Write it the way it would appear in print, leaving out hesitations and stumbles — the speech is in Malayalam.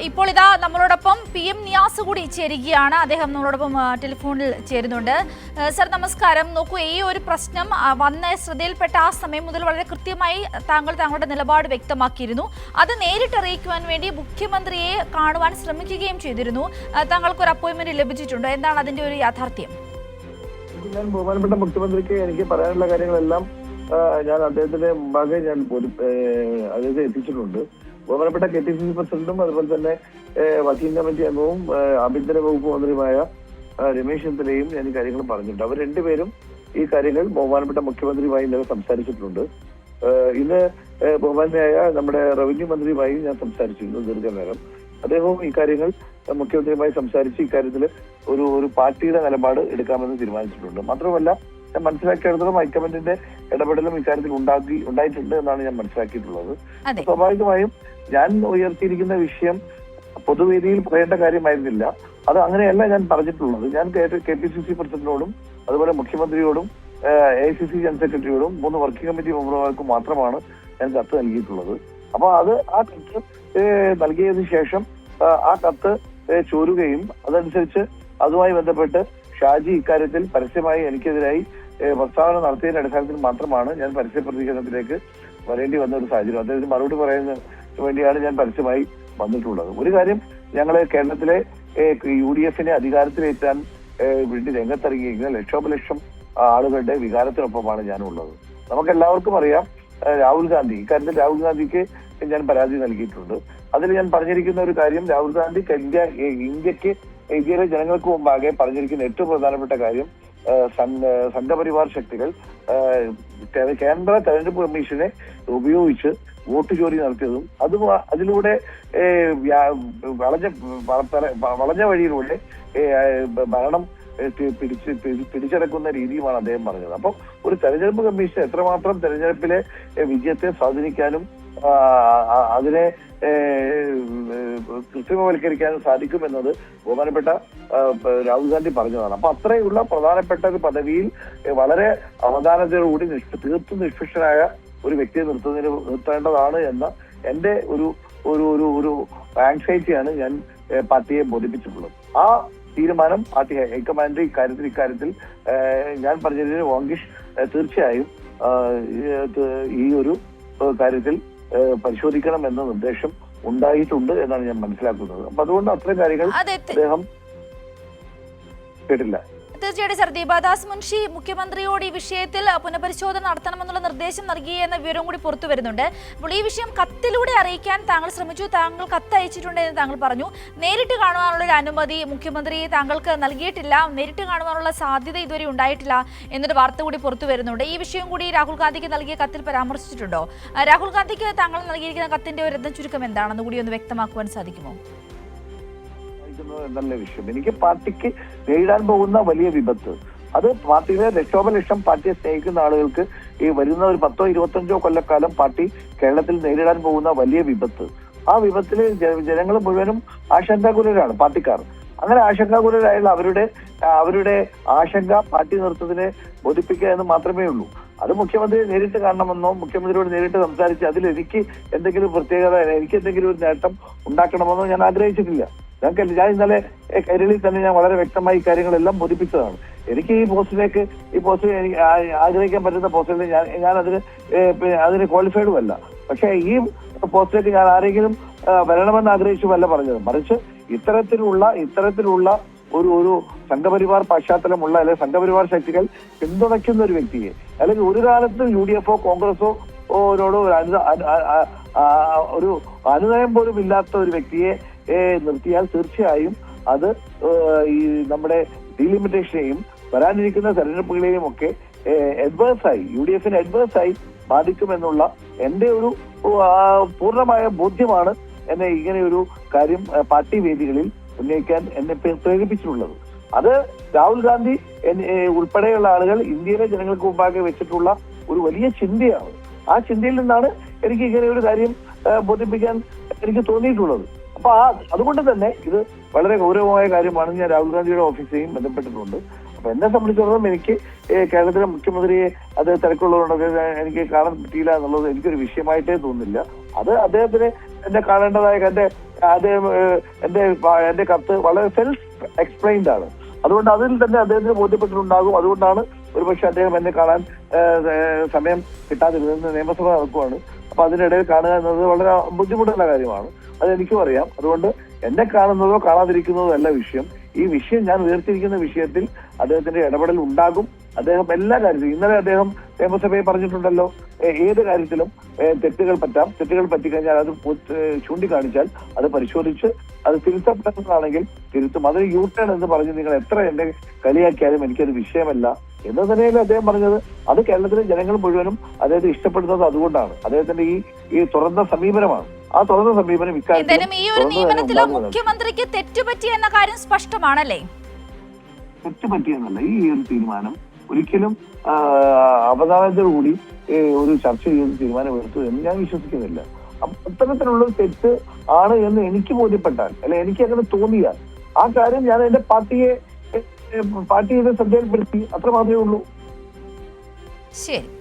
ഇപ്പോൾ ഇതാ നമ്മളോടൊപ്പം PM നിയാസ് കൂടി ചേരുകയാണ്. അദ്ദേഹം നമ്മളോടൊപ്പം ടെലിഫോണിൽ ചേരുന്നുണ്ട്. സർ നമസ്കാരം. നോക്കൂ, ഈ ഒരു പ്രശ്നം വന്ന ശ്രദ്ധയിൽപ്പെട്ട ആ സമയം മുതൽ വളരെ കൃത്യമായി താങ്കളുടെ നിലപാട് വ്യക്തമാക്കിയിരുന്നു. അത് നേരിട്ടറിയിക്കുവാൻ വേണ്ടി മുഖ്യമന്ത്രിയെ കാണുവാൻ ശ്രമിക്കുകയും ചെയ്തിരുന്നു. താങ്കൾക്കൊരു അപ്പോയിന്റ്മെന്റ് ലഭിച്ചിട്ടുണ്ട്. എന്താണ് അതിന്റെ ഒരു യാഥാർത്ഥ്യം? ഞാൻ ബഹുമാനപ്പെട്ട മുഖ്യമന്ത്രിക്ക് എനിക്ക് പറയാനുള്ള കാര്യങ്ങളെല്ലാം ഞാൻ അദ്ദേഹത്തിന്റെ മുമ്പാകെ ഞാൻ അദ്ദേഹത്തെ എത്തിച്ചിട്ടുണ്ട്. ബഹുമാനപ്പെട്ട KPCC പ്രസിഡന്റും അതുപോലെ തന്നെ വർക്കിംഗ് കമ്മിറ്റി അംഗവും ആഭ്യന്തര വകുപ്പ് മന്ത്രിയുമായ രമേശ് ചെന്നിത്തലയും ഞാൻ ഈ കാര്യങ്ങൾ പറഞ്ഞിട്ടുണ്ട്. അവർ രണ്ടുപേരും ഈ കാര്യങ്ങൾ ബഹുമാനപ്പെട്ട മുഖ്യമന്ത്രിയുമായി ഇന്നലെ സംസാരിച്ചിട്ടുണ്ട്. ഇന്ന് ബഹുമാനായ നമ്മുടെ റവന്യൂ മന്ത്രിയുമായി ഞാൻ സംസാരിച്ചിരുന്നു ദീർഘനേരം. അദ്ദേഹവും ഈ കാര്യങ്ങൾ മുഖ്യമന്ത്രിയുമായി സംസാരിച്ച് ഇക്കാര്യത്തിൽ ഒരു പാർട്ടിയുടെ നിലപാട് എടുക്കാമെന്ന് തീരുമാനിച്ചിട്ടുണ്ട്. മാത്രമല്ല, ഞാൻ മനസ്സിലാക്കിയെടുത്തോളം ഹൈക്കമാൻഡിന്റെ ഇടപെടലും ഇക്കാര്യത്തിൽ ഉണ്ടായിട്ടുണ്ട് എന്നാണ് ഞാൻ മനസ്സിലാക്കിയിട്ടുള്ളത്. സ്വാഭാവികമായും ഞാൻ ഉയർത്തിയിരിക്കുന്ന വിഷയം പൊതുവേദിയിൽ പറയേണ്ട കാര്യമായിരുന്നില്ല. അത് അങ്ങനെയല്ല ഞാൻ പറഞ്ഞിട്ടുള്ളത്. ഞാൻ KPCC പ്രസിഡന്റിനോടും അതുപോലെ മുഖ്യമന്ത്രിയോടും AICC ജനറൽ സെക്രട്ടറിയോടും 3 വർക്കിംഗ് കമ്മിറ്റി മെമ്പർമാർക്കും മാത്രമാണ് ഞാൻ കത്ത് നൽകിയിട്ടുള്ളത്. അപ്പൊ ആ കത്ത് നൽകിയതിനു ശേഷം ആ കത്ത് ചോരുകയും അതനുസരിച്ച് അതുമായി ബന്ധപ്പെട്ട് ഷാജി ഇക്കാര്യത്തിൽ പരസ്യമായി എനിക്കെതിരായി പ്രസ്താവന നടത്തിയതിന്റെ അടിസ്ഥാനത്തിൽ മാത്രമാണ് ഞാൻ പരസ്യ പ്രതികരണത്തിലേക്ക് വരേണ്ടി വന്ന ഒരു സാഹചര്യം. അദ്ദേഹത്തിന് മറുപടി പറയുന്നതിന് വേണ്ടിയാണ് ഞാൻ പരസ്യമായി വന്നിട്ടുള്ളത്. ഒരു കാര്യം, ഞങ്ങള് കേരളത്തിലെ UDF അധികാരത്തിലേറ്റാൻ വേണ്ടി രംഗത്തിറങ്ങിയിരിക്കുന്ന ലക്ഷോപലക്ഷം ആളുകളുടെ വികാരത്തിനൊപ്പമാണ് ഞാനുള്ളത്. നമുക്കെല്ലാവർക്കും അറിയാം, രാഹുൽ ഗാന്ധി ഇക്കാര്യത്തിൽ രാഹുൽ ഗാന്ധിക്ക് ഞാൻ പരാതി നൽകിയിട്ടുണ്ട്. അതിൽ ഞാൻ പറഞ്ഞിരിക്കുന്ന ഒരു കാര്യം, രാഹുൽ ഗാന്ധി ഇന്ത്യയിലെ ജനങ്ങൾക്ക് മുമ്പാകെ പറഞ്ഞിരിക്കുന്ന ഏറ്റവും പ്രധാനപ്പെട്ട കാര്യം, സംഘപരിവാർ ശക്തികൾ കേന്ദ്ര തെരഞ്ഞെടുപ്പ് കമ്മീഷനെ ഉപയോഗിച്ച് വോട്ട് ചോരി നടത്തിയതും അതിലൂടെ വളഞ്ഞ വഴിയിലൂടെ ഭരണം പിടിച്ചെടുക്കുന്ന രീതിയുമാണ് അദ്ദേഹം പറഞ്ഞത്. അപ്പം ഒരു തെരഞ്ഞെടുപ്പ് കമ്മീഷൻ എത്രമാത്രം തെരഞ്ഞെടുപ്പിലെ വിജയത്തെ സ്വാധീനിക്കാനും അതിനെ കൃത്രിമവൽക്കരിക്കാനും സാധിക്കുമെന്നത് ബഹുമാനപ്പെട്ട രാഹുൽ ഗാന്ധി പറഞ്ഞതാണ്. അപ്പൊ അത്രയുള്ള പ്രധാനപ്പെട്ട ഒരു പദവിയിൽ വളരെ അവധാനതയോടുകൂടി തീർത്തും നിഷ്പക്ഷനായ ഒരു വ്യക്തിയെ നിർത്തേണ്ടതാണ് എന്ന എന്റെ ഒരു ആങ്സൈറ്റിയാണ് ഞാൻ പാർട്ടിയെ ബോധിപ്പിച്ചിട്ടുള്ളത്. ആ തീരുമാനം പാർട്ടി ഹൈക്കമാൻഡ് ഇക്കാര്യത്തിൽ ഞാൻ പറഞ്ഞതിന് വാങ്കിഷ് തീർച്ചയായും ഈ ഒരു കാര്യത്തിൽ പരിശോധിക്കണം എന്ന നിർദ്ദേശം ഉണ്ടായിട്ടുണ്ട് എന്നാണ് ഞാൻ മനസ്സിലാക്കുന്നത്. അപ്പൊ അതുകൊണ്ട് അത്രയും കാര്യങ്ങൾ അദ്ദേഹം കേട്ടില്ല. തീർച്ചയായിട്ടും സർ, ദീപാദാസ് മുൻഷി മുഖ്യമന്ത്രിയോട് ഈ വിഷയത്തിൽ പുനഃപരിശോധന നടത്തണമെന്നുള്ള നിർദ്ദേശം നൽകി എന്ന വിവരം കൂടി പുറത്തു വരുന്നുണ്ട്. അപ്പോൾ ഈ വിഷയം കത്തിലൂടെ അറിയിക്കാൻ താങ്കൾ ശ്രമിച്ചു, താങ്കൾ കത്ത് അയച്ചിട്ടുണ്ട് എന്ന് താങ്കൾ പറഞ്ഞു. നേരിട്ട് കാണുവാനുള്ള ഒരു അനുമതി മുഖ്യമന്ത്രി താങ്കൾക്ക് നൽകിയിട്ടില്ല, നേരിട്ട് കാണുവാനുള്ള സാധ്യത ഇതുവരെ ഉണ്ടായിട്ടില്ല എന്നൊരു വാർത്ത കൂടി പുറത്തു വരുന്നുണ്ട്. ഈ വിഷയം കൂടി രാഹുൽ ഗാന്ധിക്ക് നൽകിയ കത്തിൽ പരാമർശിച്ചിട്ടുണ്ടോ? രാഹുൽ ഗാന്ധിക്ക് താങ്കൾ നൽകിയിരിക്കുന്ന കത്തിന്റെ ഒരു ചുരുക്കം എന്താണെന്ന് കൂടി ഒന്ന് വ്യക്തമാക്കുവാൻ സാധിക്കുമോ? എന്നല്ല വിഷയം. എനിക്ക് പാർട്ടിക്ക് നേരിടാൻ പോകുന്ന വലിയ വിപത്ത്, അത് പാർട്ടിയിലെ ലക്ഷോപലക്ഷം പാർട്ടിയെ സ്നേഹിക്കുന്ന ആളുകൾക്ക് ഈ വരുന്ന ഒരു 10-25 കൊല്ലക്കാലം പാർട്ടി കേരളത്തിൽ നേരിടാൻ പോകുന്ന വലിയ വിപത്ത്, ആ വിപത്തില് ജനങ്ങൾ മുഴുവനും ആശങ്കാകുലരാണ്, പാർട്ടിക്കാർ. അങ്ങനെ ആശങ്കാകുലരായുള്ള അവരുടെ ആശങ്ക പാർട്ടി നേതൃത്വത്തിനെ ബോധിപ്പിക്കുക എന്ന് മാത്രമേ ഉള്ളൂ. അത് മുഖ്യമന്ത്രിയെ നേരിട്ട് കാണണമെന്നോ മുഖ്യമന്ത്രിയോട് നേരിട്ട് സംസാരിച്ച് അതിൽ എനിക്ക് എന്തെങ്കിലും പ്രത്യേകത, എനിക്ക് എന്തെങ്കിലും ഒരു നേട്ടം ഉണ്ടാക്കണമെന്നോ ഞാൻ ആഗ്രഹിച്ചിട്ടില്ല. ഞാൻ ഇന്നലെ കൈരളിയിൽ തന്നെ ഞാൻ വളരെ വ്യക്തമായി കാര്യങ്ങളെല്ലാം ബോധിപ്പിച്ചതാണ്. എനിക്ക് ഈ പോസ്റ്റിൽ എനിക്ക് ആഗ്രഹിക്കാൻ പറ്റുന്ന പോസ്റ്റിൽ ഞാൻ അതിന് ക്വാളിഫൈഡും അല്ല. പക്ഷെ ഈ പോസ്റ്റിലേക്ക് ഞാൻ ആരെങ്കിലും വരണമെന്ന് ആഗ്രഹിച്ചുമല്ല പറഞ്ഞത്, മറിച്ച് ഇത്തരത്തിലുള്ള ഒരു സംഘപരിവാർ പശ്ചാത്തലമുള്ള അല്ലെങ്കിൽ സംഘപരിവാർ ശക്തികൾ പിന്തുണയ്ക്കുന്ന ഒരു വ്യക്തിയെ, അല്ലെങ്കിൽ ഒരു കാലത്തും UDF കോൺഗ്രസോ ഒരു അനുനയം പോലും ഇല്ലാത്ത ഒരു വ്യക്തിയെ നിർത്തിയാൽ തീർച്ചയായും അത് ഈ നമ്മുടെ ഡീലിമിറ്റേഷനെയും വരാനിരിക്കുന്ന തെരഞ്ഞെടുപ്പുകളെയും ഒക്കെ UDF അഡ്വേഴ്സായി ബാധിക്കുമെന്നുള്ള എന്റെ ഒരു പൂർണ്ണമായ ബോധ്യമാണ് എന്നെ ഇങ്ങനെ ഒരു കാര്യം പാർട്ടി വേദികളിൽ ഉന്നയിക്കാൻ എന്നെ പ്രേരിപ്പിച്ചിട്ടുള്ളത്. അത് രാഹുൽ ഗാന്ധി ഉൾപ്പെടെയുള്ള ആളുകൾ ഇന്ത്യയിലെ ജനങ്ങൾക്ക് മുമ്പാകെ വെച്ചിട്ടുള്ള ഒരു വലിയ ചിന്തയാണ്. ആ ചിന്തയിൽ നിന്നാണ് എനിക്ക് ഇങ്ങനെ ഒരു കാര്യം ബോധിപ്പിക്കാൻ എനിക്ക് തോന്നിയിട്ടുള്ളത്. അപ്പൊ അതുകൊണ്ട് തന്നെ ഇത് വളരെ ഗൗരവമായ കാര്യമാണ്. ഞാൻ രാഹുൽ ഗാന്ധിയുടെ ഓഫീസിനെയും ബന്ധപ്പെട്ടിട്ടുണ്ട്. അപ്പൊ എന്നെ സംബന്ധിച്ചിടത്തോളം എനിക്ക് കേരളത്തിലെ മുഖ്യമന്ത്രിയെ അത് തിരക്കുള്ളതുകൊണ്ട് എനിക്ക് കാണാൻ പറ്റിയില്ല എന്നുള്ളത് എനിക്കൊരു വിഷയമായിട്ടേ തോന്നുന്നില്ല. അത് അദ്ദേഹത്തിന് എന്നെ കാണേണ്ടതായ എന്റെ അദ്ദേഹം എന്റെ കത്ത് വളരെ സെൽഫ് എക്സ്പ്ലെയിൻഡ് ആണ്. അതുകൊണ്ട് അതിൽ തന്നെ അദ്ദേഹത്തിന് ബോധ്യപ്പെട്ടിട്ടുണ്ടാകും. അതുകൊണ്ടാണ് ഒരുപക്ഷെ അദ്ദേഹം എന്നെ കാണാൻ സമയം കിട്ടാതിരുന്നത്. നിയമസഭ നടക്കുവാണ്. അപ്പൊ അതിനിടയിൽ കാണുക എന്നത് വളരെ ബുദ്ധിമുട്ടുള്ള കാര്യമാണ്. അതെനിക്കും അറിയാം. അതുകൊണ്ട് എന്നെ കാണുന്നതോ കാണാതിരിക്കുന്നതോ അല്ല വിഷയം. ഈ വിഷയം ഞാൻ ഉയർത്തിയിരിക്കുന്ന വിഷയത്തിൽ അദ്ദേഹത്തിന്റെ ഇടപെടൽ ഉണ്ടാകും. അദ്ദേഹം എല്ലാ കാര്യത്തിലും ഇന്നലെ അദ്ദേഹം നിയമസഭയെ പറഞ്ഞിട്ടുണ്ടല്ലോ, ഏത് കാര്യത്തിലും തെറ്റുകൾ പറ്റാം, തെറ്റുകൾ പറ്റിക്കഴിഞ്ഞാൽ അത് ചൂണ്ടിക്കാണിച്ചാൽ അത് പരിശോധിച്ച് അത് തിരുത്തപ്പെടുന്നതാണെങ്കിൽ തിരുത്തും. അത് യു ടേൺ എന്ന് പറഞ്ഞ് നിങ്ങൾ എത്ര എന്നെ കളിയാക്കിയാലും എനിക്കത് വിഷയമല്ല എന്ന് തന്നെയല്ലേ അദ്ദേഹം പറഞ്ഞത്. അത് കേരളത്തിലെ ജനങ്ങൾ മുഴുവനും അദ്ദേഹത്തെ ഇഷ്ടപ്പെടുന്നത് അതുകൊണ്ടാണ്. അദ്ദേഹത്തിന്റെ ഈ തുറന്ന സമീപനമാണ്. ആ തുറന്ന സമീപനം എന്തായാലും ഈ ഒരു നിയമനത്തിൽ മുഖ്യമന്ത്രിക്ക് തെറ്റുപറ്റി എന്ന കാര്യം സ്പഷ്ടമാണല്ലേ? തെറ്റുപറ്റിയെന്നല്ല, ഈ ഒരു തീരുമാനം ഒരിക്കലും അവധാനത്തോടുകൂടി ഒരു ചർച്ച ചെയ്ത് തീരുമാനമെടുത്തു എന്ന് ഞാൻ വിശ്വസിക്കുന്നില്ല. അത്തരത്തിലുള്ള തെറ്റ് ആണ് എന്ന് എനിക്ക് ബോധ്യപ്പെട്ടാൽ, അല്ലെ എനിക്ക് അങ്ങനെ തോന്നിയാൽ ആ കാര്യം ഞാൻ എന്റെ പാർട്ടിയെ ശ്രദ്ധയിൽപ്പെടുത്തി, അത്ര മാത്രമേ ഉള്ളൂ. ശരി.